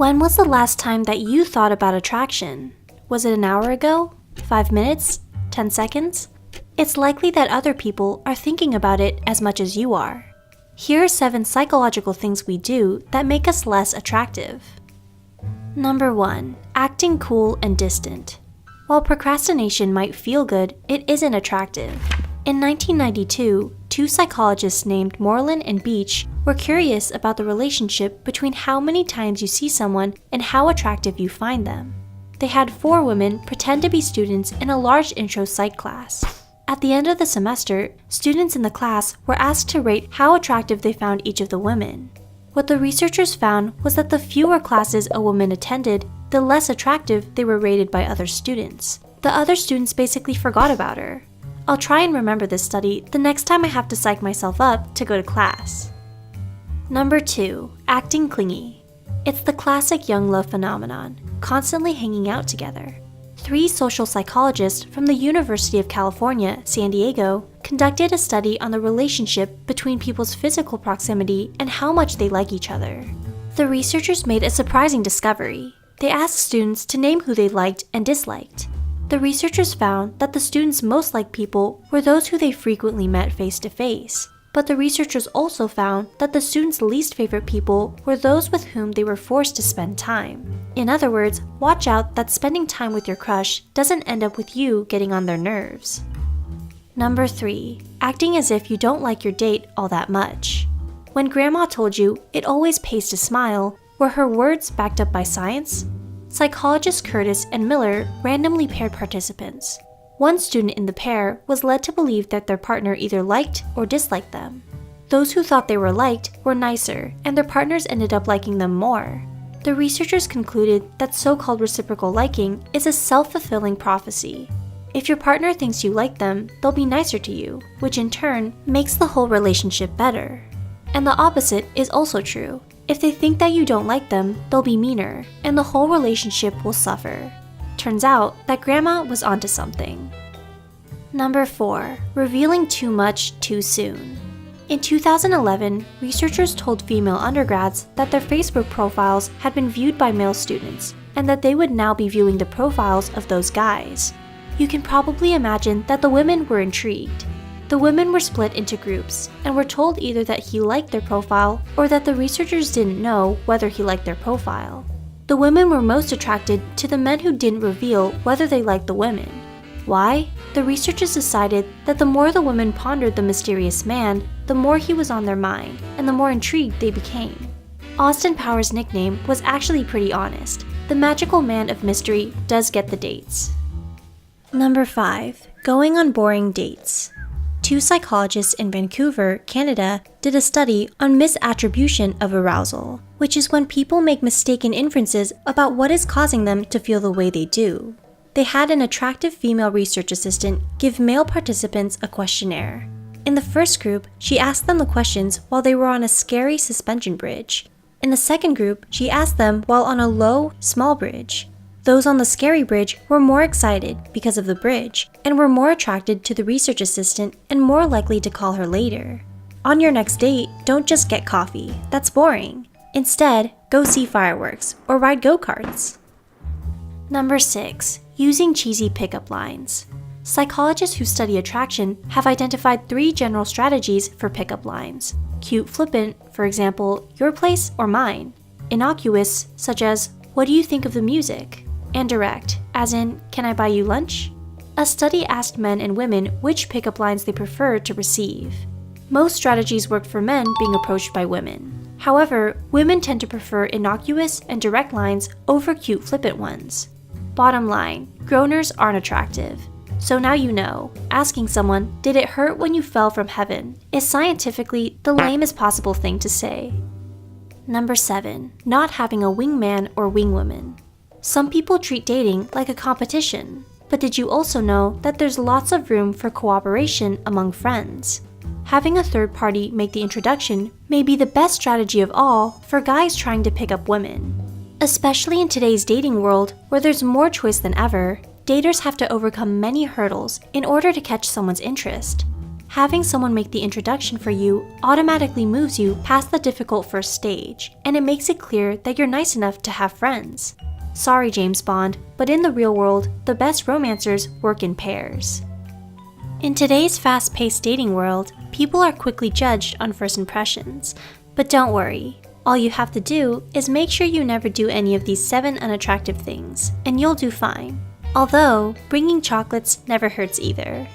When was the last time that you thought about attraction? Was it an hour ago? 5 minutes? 10 seconds? It's likely that other people are thinking about it as much as you are. Here are 7 psychological things we do that make us less attractive. Number 1. Acting cool and distant. While procrastination might feel good, it isn't attractive. In 1992, 2 psychologists named Moreland and Beach were curious about the relationship between how many times you see someone and how attractive you find them. They had 4 women pretend to be students in a large intro psych class. At the end of the semester, students in the class were asked to rate how attractive they found each of the women. What the researchers found was that the fewer classes a woman attended, the less attractive they were rated by other students. The other students basically forgot about her. I'll try and remember this study the next time I have to psych myself up to go to class. Number 2. Acting clingy. It's the classic young love phenomenon, constantly hanging out together. 3 social psychologists from the University of California, San Diego, conducted a study on the relationship between people's physical proximity and how much they like each other. The researchers made a surprising discovery. They asked students to name who they liked and disliked. The researchers found that the students most liked people were those who they frequently met face-to-face. But the researchers also found that the students' least favorite people were those with whom they were forced to spend time. In other words, watch out that spending time with your crush doesn't end up with you getting on their nerves. Number 3. Acting as if you don't like your date all that much. When grandma told you it always pays to smile, were her words backed up by science? Psychologists Curtis and Miller randomly paired participants. One student in the pair was led to believe that their partner either liked or disliked them. Those who thought they were liked were nicer, and their partners ended up liking them more. The researchers concluded that so-called reciprocal liking is a self-fulfilling prophecy. If your partner thinks you like them, they'll be nicer to you, which in turn makes the whole relationship better. And the opposite is also true. If they think that you don't like them, they'll be meaner, and the whole relationship will suffer. Turns out that grandma was onto something. Number 4. Revealing too much too soon. In 2011, researchers told female undergrads that their Facebook profiles had been viewed by male students, and that they would now be viewing the profiles of those guys. You can probably imagine that the women were intrigued. The women were split into groups, and were told either that he liked their profile or that the researchers didn't know whether he liked their profile. The women were most attracted to the men who didn't reveal whether they liked the women. Why? The researchers decided that the more the women pondered the mysterious man, the more he was on their mind, and the more intrigued they became. Austin Powers' nickname was actually pretty honest. The magical man of mystery does get the dates. Number 5. Going on boring dates. 2 psychologists in Vancouver, Canada, did a study on misattribution of arousal, which is when people make mistaken inferences about what is causing them to feel the way they do. They had an attractive female research assistant give male participants a questionnaire. In the first group, she asked them the questions while they were on a scary suspension bridge. In the second group, she asked them while on a low, small bridge. Those on the scary bridge were more excited because of the bridge, and were more attracted to the research assistant and more likely to call her later. On your next date, don't just get coffee. That's boring. Instead, go see fireworks or ride go-karts. Number 6. Using cheesy pickup lines. Psychologists who study attraction have identified 3 general strategies for pickup lines. Cute flippant, for example, your place or mine. Innocuous, such as, what do you think of the music? And direct, as in, can I buy you lunch? A study asked men and women which pickup lines they preferred to receive. Most strategies worked for men being approached by women. However, women tend to prefer innocuous and direct lines over cute flippant ones. Bottom line, groaners aren't attractive. So now you know, asking someone, did it hurt when you fell from heaven, is scientifically the lamest possible thing to say. Number 7. Not having a wingman or wingwoman. Some people treat dating like a competition, but did you also know that there's lots of room for cooperation among friends? Having a third party make the introduction may be the best strategy of all for guys trying to pick up women. Especially in today's dating world, where there's more choice than ever, daters have to overcome many hurdles in order to catch someone's interest. Having someone make the introduction for you automatically moves you past the difficult first stage, and it makes it clear that you're nice enough to have friends. Sorry, James Bond, but in the real world, the best romancers work in pairs. In today's fast-paced dating world, people are quickly judged on first impressions. But don't worry, all you have to do is make sure you never do any of these 7 unattractive things, and you'll do fine. Although, bringing chocolates never hurts either.